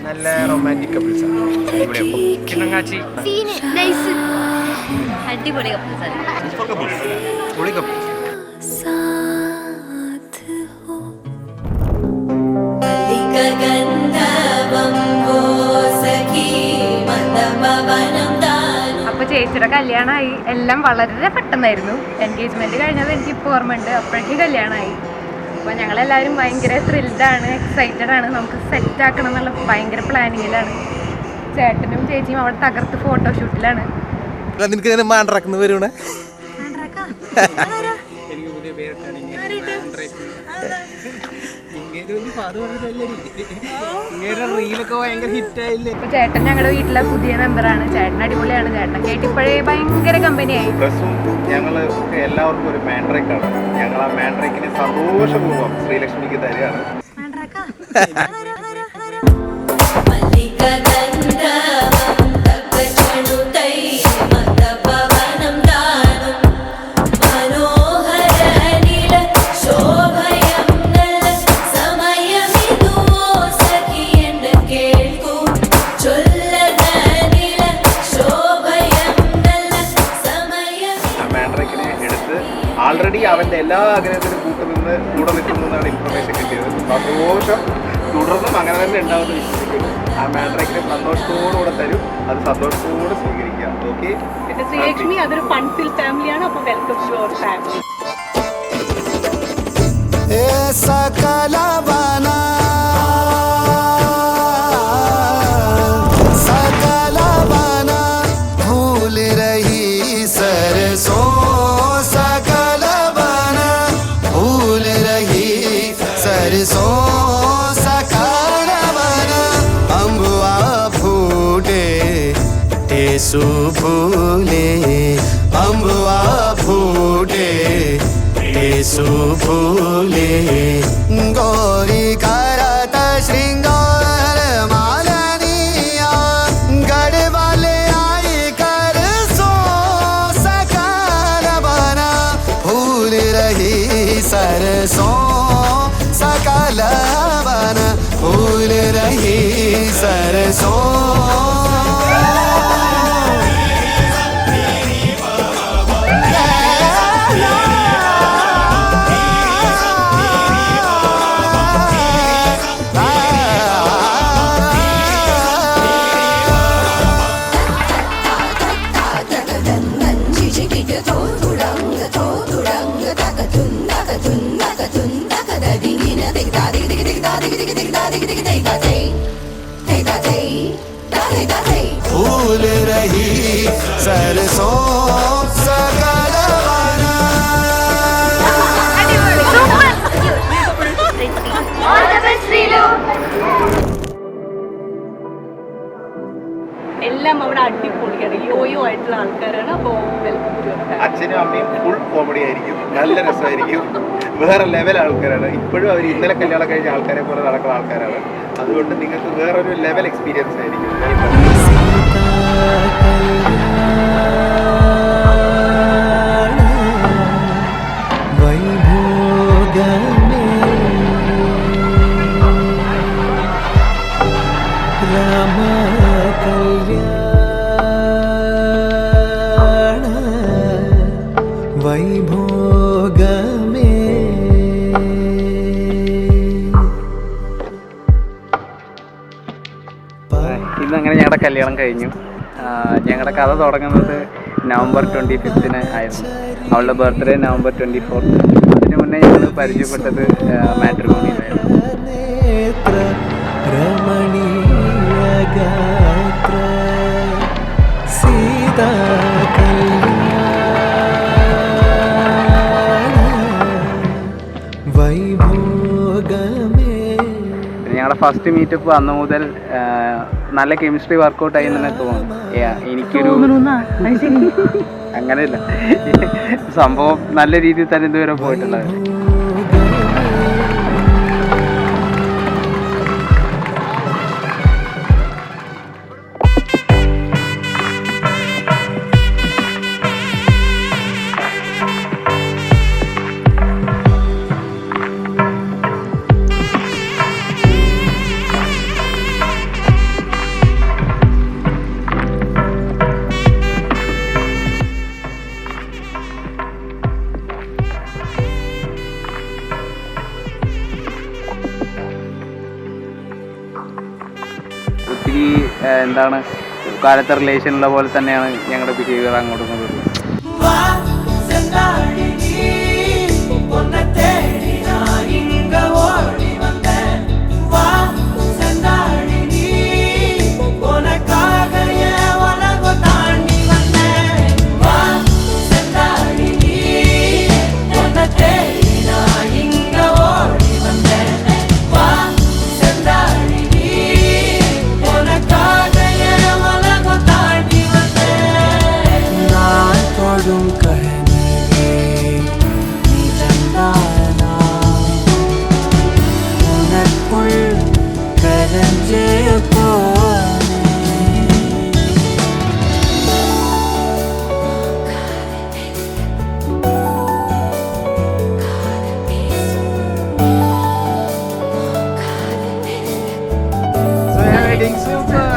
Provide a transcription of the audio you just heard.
നല്ല romantic couples ആണ്. കിണ്ണങ്ങാച്ചി അടിപൊളി കപ്പിൾസ്. പൊളി കപ്പിൾസ്. അപ്പൊ ചേച്ചിയുടെ കല്യാണമായി. എല്ലാം വളരെ പെട്ടെന്നായിരുന്നു. എൻഗേജ്മെന്റ് കഴിഞ്ഞത് എനിക്ക് ഇപ്പോൾ ഓർമ്മയുണ്ട്. അപ്പോഴേക്കും കല്യാണമായി. അപ്പോൾ ഞങ്ങളെല്ലാവരും ഭയങ്കര ത്രില്ഡാണ്, എക്സൈറ്റഡ് ആണ്. നമുക്ക് സെറ്റ് ആക്കണം എന്നുള്ള ഭയങ്കര പ്ലാനിങ്ങിലാണ്. ചേട്ടനും ചേച്ചിയും അവിടെ തകർത്ത് ഫോട്ടോഷൂട്ടിലാണ്. നിനക്ക് ഇങ്ങനെ മാൻഡ്രാക്ക് വരുവണേ ചേട്ടൻ ഞങ്ങളുടെ വീട്ടിലെ പുതിയ മെമ്പറാണ്. ചേട്ടൻ അടിപൊളിയാണ്. ചേട്ടൻ കേട്ടിപ്പോഴേ ഭയങ്കര കമ്പനിയായി. ഞങ്ങള് എല്ലാവർക്കും ഒരു മാൻഡ്രേക്കാണ്. ഞങ്ങൾ ആ മാൻഡ്രേക്കിന് സന്തോഷപൂർവ്വം ശ്രീലക്ഷ്മിക്ക് തരികയാണ്. ആൾറെഡി അവൻ്റെ എല്ലാ ആഗ്രഹത്തിനും കൂടെ നിൽക്കുന്നതാണ് ഇൻഫർമേഷൻ കിട്ടിയത്. സന്തോഷം തുടർന്നും അങ്ങനെ തന്നെ ഉണ്ടാവുന്ന വിശ്വസിക്കുന്നു. ആ മാൻഡ്രേക്കിനെ സന്തോഷത്തോടുകൂടെ തരും. അത് സന്തോഷത്തോടെ സ്വീകരിക്കാം. ഓക്കെ. പിന്നെ ശ്രീലക്ഷ്മി അതൊരു ഫൺഫിൽ ഫാമിലിയാണ്. അപ്പോൾ വെൽക്കം ടു അവർ ഫാമിലി. फूले अम्बुआ फूटे फूले गौरी करत श्रृंगार मालनिया गढ़ वाले आई कर सो सकाल बना फूल रही सरसों सकाल बना फूल रही सरसों. फूल रही सरसों सकल बना. എല്ലാം അവിടെ അടിപൊളിയാണ്. യോയോ ആയിട്ടുള്ള ആൾക്കാരാണ്. അപ്പോൾ വെൽക്കം ടു അവർ ഫാമിലി. അച്ഛനും അമ്മയും ഫുൾ കോമഡി ആയിരിക്കും. നല്ല രസമായിരിക്കും. വേറെ ലെവൽ ആൾക്കാരാണ്. ഇപ്പോഴും അവർ ഇന്നലെ കല്യാണം കഴിഞ്ഞ ആൾക്കാരെ പോലെ നടക്കുന്ന ആൾക്കാരാണ്. അതുകൊണ്ട് നിങ്ങൾക്ക് വേറൊരു ലെവൽ എക്സ്പീരിയൻസ് ആയിരിക്കും. ഇന്നങ്ങനെ ഞങ്ങളുടെ കല്യാണം കഴിഞ്ഞു. ഞങ്ങളുടെ കഥ തുടങ്ങുന്നത് നവംബർ 25 ആയിരുന്നു. അവളുടെ ബർത്ത്ഡേ നവംബർ 24. അതിന് മുന്നേ ഞങ്ങൾ പരിചയപ്പെട്ടത് മാട്രിമോണിയിലായിരുന്നു. ഞങ്ങളുടെ ഫസ്റ്റ് മീറ്റപ്പ് അന്ന് മുതൽ നല്ല കെമിസ്ട്രി വർക്കൗട്ട് ആയി തന്നെ തോന്നുന്നു. എനിക്കൊരു അങ്ങനെയല്ല, സംഭവം നല്ല രീതിയിൽ തന്നെ ഇതുവരെ പോയിട്ടുള്ളത്. എന്താണ് കാലത്തെ റിലേഷനുള്ള പോലെ തന്നെയാണ് ഞങ്ങളുടെ ബിഹേവിയർ അങ്ങോട്ടും ഇങ്ങോട്ടും. Wedding super.